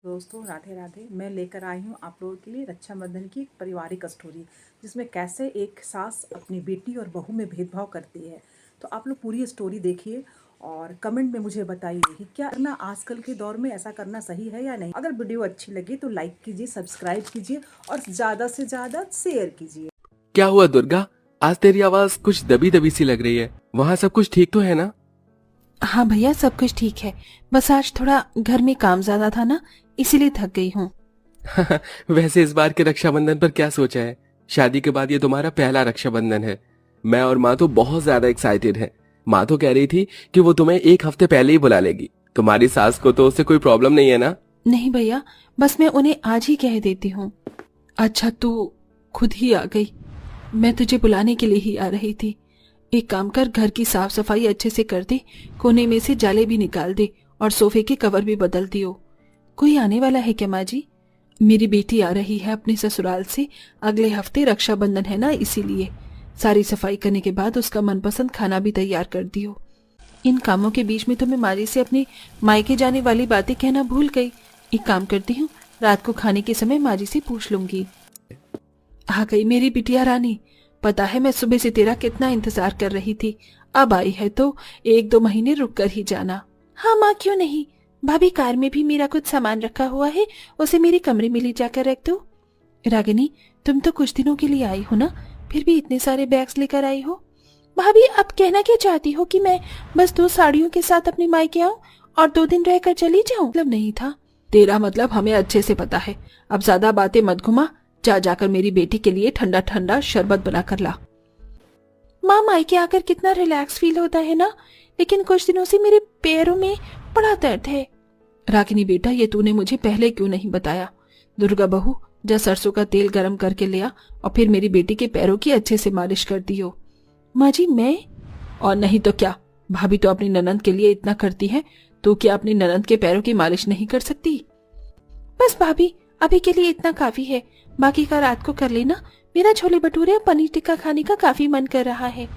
दोस्तों राधे राधे। मैं लेकर आई हूँ आप लोगों के लिए रक्षाबंधन की एक पारिवारिक स्टोरी, जिसमें कैसे एक सास अपनी बेटी और बहू में भेदभाव करती है। तो आप लोग पूरी स्टोरी देखिए और कमेंट में मुझे बताइए कि क्या करना आजकल के दौर में ऐसा करना सही है या नहीं। अगर वीडियो अच्छी लगी तो लाइक कीजिए, सब्सक्राइब कीजिए और ज़्यादा से ज़्यादा शेयर कीजिए। क्या हुआ दुर्गा? आज तेरी आवाज कुछ दबी दबी सी लग रही है। वहाँ सब कुछ ठीक तो है ना? हाँ भैया, सब कुछ ठीक है। बस आज थोड़ा घर में काम ज्यादा था ना, इसीलिए थक गई हूँ। वैसे इस बार के रक्षाबंधन पर क्या सोचा है? शादी के बाद ये तुम्हारा पहला रक्षाबंधन है। मैं और माँ तो बहुत ज्यादा एक्साइटेड है। माँ तो कह रही थी कि वो तुम्हें एक हफ्ते पहले ही बुला लेगी। तुम्हारी सास को तो उससे कोई प्रॉब्लम नहीं है ना? नहीं भैया, बस मैं उन्हें आज ही कह देती हूँ। अच्छा, तू खुद ही आ गई। मैं तुझे बुलाने के लिए ही आ रही थी। एक काम कर, घर की साफ सफाई अच्छे से कर दे, कोने में से जाले भी निकाल दे और सोफे के कवर भी बदल दियो। कोई आने वाला है क्या माँ जी? मेरी बेटी आ रही है अपने ससुराल से। अगले हफ्ते रक्षाबंधन है ना, इसीलिए सारी सफाई करने के बाद उसका मनपसंद खाना भी तैयार कर दियो। इन कामों के बीच में तो मैं माँ जी से अपने मायके जाने वाली बातें कहना भूल गई। एक काम करती हूँ, रात को खाने के समय माँ जी से पूछ लूंगी। आ गई मेरी बिटिया रानी। पता है मैं सुबह से तेरा कितना इंतजार कर रही थी। अब आई है तो 1-2 महीने रुक कर ही जाना। हाँ माँ, क्यों नहीं। भाभी, कार में भी मेरा कुछ सामान रखा हुआ है, उसे मेरे कमरे में ले जाकर रख दो। रागिनी, तुम तो कुछ दिनों के लिए आई हो ना, फिर भी इतने सारे बैग्स लेकर आई हो। भाभी, अब कहना क्या चाहती हो कि मैं बस 2 साड़ियों के साथ अपने मायके आऊं और 2 दिन रहकर चली जाऊं? मतलब नहीं था। तेरा मतलब हमें अच्छे से पता है। अब ज्यादा बातें मत घुमा। जाकर मेरी बेटी के लिए ठंडा ठंडा शरबत बनाकर ला। माँ, मायके आकर कितना रिलैक्स फील होता है ना, लेकिन कुछ दिनों से मेरे पैरों में बड़ा दर्द है। रागिनी बेटा, ये तूने मुझे पहले क्यों नहीं बताया? दुर्गा बहू, जा सरसों का तेल गरम करके ले आ और फिर मेरी बेटी के पैरों की अच्छे से मालिश कर दियो। माँ जी, मैं? और नहीं तो क्या, भाभी तो अपनी ननंद के लिए इतना करती है, तो क्या अपनी ननंद के पैरों की मालिश नहीं कर सकती? बस भाभी, अभी के लिए इतना काफी है, बाकी का रात को कर लेना। मेरा छोले भटूरे और पनीर टिक्का खाने का काफी मन कर रहा है।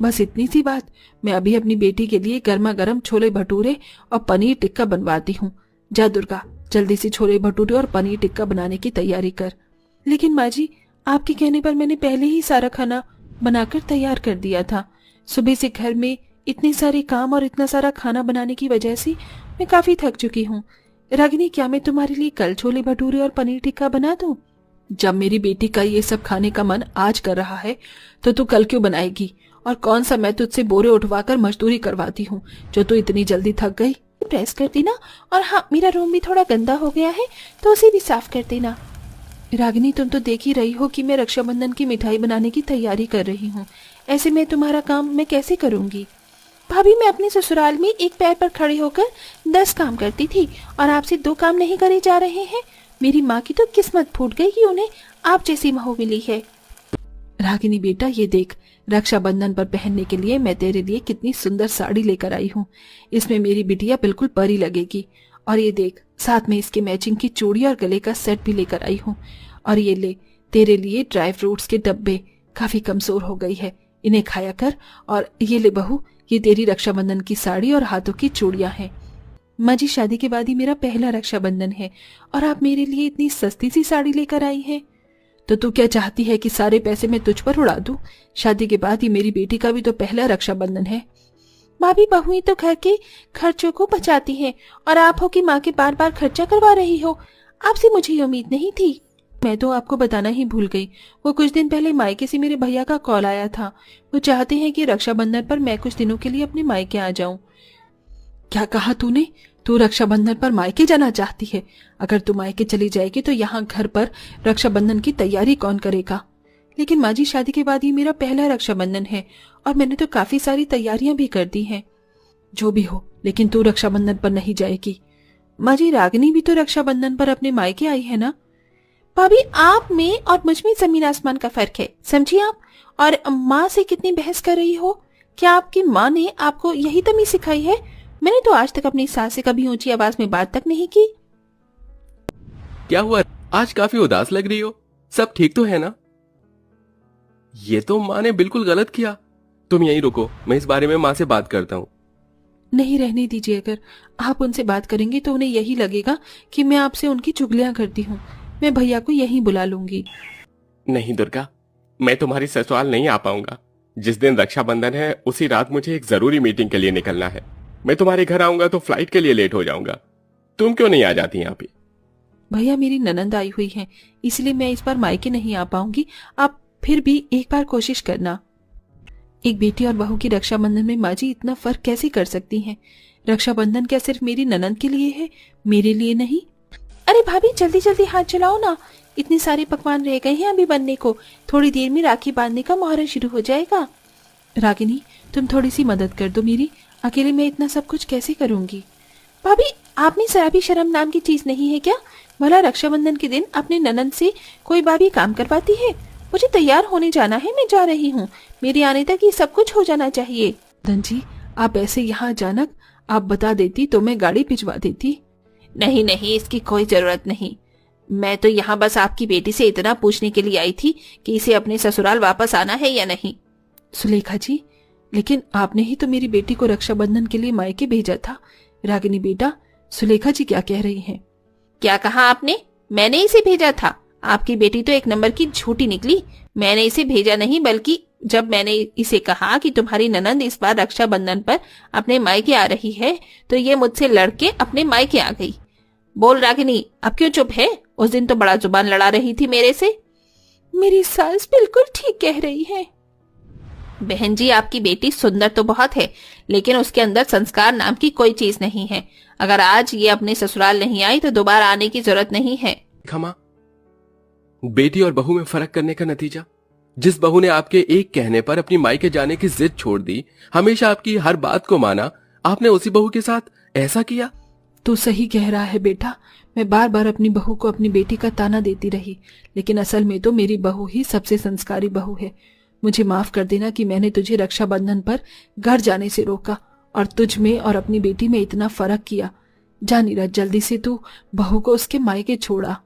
बस इतनी सी बात। मैं अभी अपनी बेटी के लिए गर्मा गर्म छोले भटूरे और पनीर टिक्का बनवाती हूँ। जा दुर्गा, जल्दी से छोले भटूरे और पनीर टिक्का बनाने की तैयारी कर। लेकिन माँ जी, आपके कहने पर मैंने पहले ही सारा खाना बनाकर तैयार कर दिया था। सुबह से घर में इतने सारे काम और इतना सारा खाना बनाने की वजह से मैं काफी थक चुकी हूँ। रागिनी, क्या मैं तुम्हारे लिए कल छोले भटूरे और पनीर टिक्का बना दूं? जब मेरी बेटी का ये सब खाने का मन आज कर रहा है तो तू कल क्यों बनाएगी? और कौन सा मैं तुझसे बोरे उठवाकर मजदूरी करवाती हूँ जो तू इतनी जल्दी थक गई? प्रेस कर देना। और हाँ, मेरा रूम भी थोड़ा गंदा हो गया है तो उसे भी साफ कर देना। रागिनी, तुम तो देख ही रही हो कि मैं रक्षाबंधन की मिठाई बनाने की तैयारी कर रही हूँ। ऐसे में तुम्हारा काम मैं कैसे करूंगी? भाभी, मैं अपने ससुराल में एक पैर पर खड़े होकर 10 काम करती थी और आपसे 2 काम नहीं करे जा रहे हैं। मेरी माँ की तो किस्मत फूट गई कि उन्हें आप जैसी बहू मिली है। रागिनी बेटा, ये देख, रक्षाबंधन पर पहनने के लिए मैं तेरे लिए कितनी सुंदर साड़ी लेकर आई हूँ। इसमें मेरी बिटिया बिल्कुल परी लगेगी। और ये देख, साथ में इसके मैचिंग की चूड़ी और गले का सेट भी लेकर आई हूँ। और ये ले, तेरे लिए ड्राई फ्रूट्स के डब्बे। काफी कमजोर हो गई है, इन्हें खाया कर। और ये ले बहू, ये तेरी रक्षाबंधन की साड़ी और हाथों की चूड़ियां हैं। माँ जी, शादी के बाद ही मेरा पहला रक्षाबंधन है और आप मेरे लिए इतनी सस्ती सी साड़ी लेकर आई हैं। तो तू क्या चाहती है कि सारे पैसे मैं तुझ पर उड़ा दूं? शादी के बाद ही मेरी बेटी का भी तो पहला रक्षाबंधन है। भाभी, बहुएं तो घर के खर्चों को बचाती हैं और आप हो कि माँ के बार बार खर्चा करवा रही हो। आपसे मुझे ये उम्मीद नहीं थी। मैं तो आपको बताना ही भूल गई। वो कुछ दिन पहले मायके से मेरे भैया का कॉल आया था। वो चाहते हैं कि रक्षाबंधन पर मैं कुछ दिनों के लिए अपने मायके आ जाऊं। क्या कहा तूने? तू रक्षाबंधन पर मायके जाना चाहती है? अगर तू मायके चली जाएगी तो यहाँ घर पर रक्षाबंधन की तैयारी कौन करेगा? लेकिन माँ जी, शादी के बाद ही मेरा पहला रक्षाबंधन है और मैंने तो काफी सारी तैयारियां भी कर दी हैं। जो भी हो, लेकिन तू रक्षाबंधन पर नहीं जाएगी। माँ जी, रागिनी भी तो रक्षाबंधन पर अपने मायके आई है ना। भाभी, आप में और मुझ में जमीन आसमान का फर्क है, समझिए आप। और माँ से कितनी बहस कर रही हो? क्या आपकी माँ ने आपको यही तमीज सिखाई है? मैंने तो आज तक अपनी सास से कभी ऊंची आवाज में बात तक नहीं की। क्या हुआ? आज काफी उदास लग रही हो। सब ठीक तो है ना? ये तो माँ ने बिल्कुल गलत किया। तुम यहीं रुको, मैं इस बारे में माँ से बात करता हूँ। नहीं, रहने दीजिए। अगर आप उनसे बात करेंगे तो उन्हें यही लगेगा कि मैं आपसे उनकी चुगलियां करती हूँ। मैं भैया को यहीं बुला लूंगी। नहीं दुर्गा, मैं तुम्हारी ससुराल नहीं आ पाऊंगा। जिस दिन रक्षाबंधन है उसी रात मुझे एक जरूरी मीटिंग के लिए निकलना है। मैं तुम्हारे घर आऊंगा तो फ्लाइट के लिए लेट हो जाऊंगा। तुम क्यों नहीं आ जाती यहाँ पे? भैया, मेरी ननंद आई हुई है, इसलिए मैं इस बार मायके नहीं आ पाऊंगी। आप फिर भी एक बार कोशिश करना। एक बेटी और बहू की रक्षाबंधन में माँ जी इतना फर्क कैसे कर सकती हैं? रक्षाबंधन क्या सिर्फ मेरी ननंद के लिए है, मेरे लिए नहीं? अरे भाभी, जल्दी जल्दी हाथ चलाओ ना। इतने सारे पकवान रह गए हैं अभी बनने को। थोड़ी देर में राखी बांधने का मुहूर्त शुरू हो जाएगा। रागिनी, तुम थोड़ी सी मदद कर दो मेरी। अकेले मैं इतना सब कुछ कैसे करूंगी? भाभी, आप में जरा भी शर्म नाम की चीज नहीं है क्या? भला रक्षाबंधन के दिन अपने ननंद से कोई भाभी काम करवाती है? मुझे तैयार होने जाना है, मैं जा रही हूँ। मेरे आने तक ये सब कुछ हो जाना चाहिए। धन जी, आप ऐसे यहाँ अचानक आप बता देती तो मैं गाड़ी भिजवा देती। नहीं नहीं, इसकी कोई जरूरत नहीं। मैं तो यहाँ बस आपकी बेटी से इतना पूछने के लिए आई थी कि इसे अपने ससुराल वापस आना है या नहीं। सुलेखा जी, लेकिन आपने ही तो मेरी बेटी को रक्षाबंधन के लिए मायके भेजा था। रागिनी बेटा, सुलेखा जी क्या कह रही हैं? क्या कहा आपने? मैंने इसे भेजा था? आपकी बेटी तो एक नंबर की झूठी निकली। मैंने इसे भेजा नहीं, बल्कि जब मैंने इसे कहा कि तुम्हारी ननंद इस बार रक्षाबंधन पर अपने मायके आ रही है, तो ये मुझसे लड़के अपने मायके आ गई। बोल रागिनी, अब क्यों चुप है? उस दिन तो बड़ा जुबान लड़ा रही थी मेरे से। मेरी सास बिल्कुल ठीक कह रही है। बहन जी, आपकी बेटी सुंदर तो बहुत है, लेकिन उसके अंदर संस्कार नाम की कोई चीज नहीं है। अगर आज ये अपने ससुराल नहीं आई तो दोबारा आने की जरूरत नहीं है। खमा, बेटी और बहू में फर्क करने का नतीजा? जिस बहू ने आपके एक कहने पर अपनी मायके जाने की जिद छोड़ दी, हमेशा आपकी हर बात को माना, आपने उसी बहू के साथ ऐसा किया। तू सही कह रहा है बेटा। मैं बार बार अपनी बहू को अपनी बेटी का ताना देती रही, लेकिन असल में तो मेरी बहू ही सबसे संस्कारी बहू है। मुझे माफ कर देना कि मैंने तुझे रक्षाबंधन पर घर जाने से रोका और तुझ में और अपनी बेटी में इतना फर्क किया। जा नीरज, जल्दी से तू बहू को उसके मायके छोड़ा।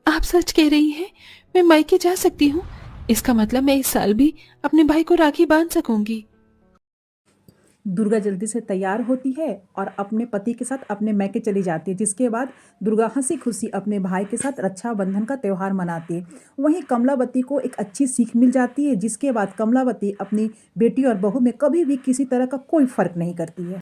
आप सच कह रही हैं? मैं मायके जा सकती हूँ? इसका मतलब मैं इस साल भी अपने भाई को राखी बांध सकूंगी। दुर्गा जल्दी से तैयार होती है और अपने पति के साथ अपने मैके चली जाती है, जिसके बाद दुर्गा हंसी खुशी अपने भाई के साथ रक्षाबंधन का त्यौहार मनाती है। वहीं कमलावती को एक अच्छी सीख मिल जाती है, जिसके बाद कमलावती अपनी बेटी और बहू में कभी भी किसी तरह का कोई फर्क नहीं करती है।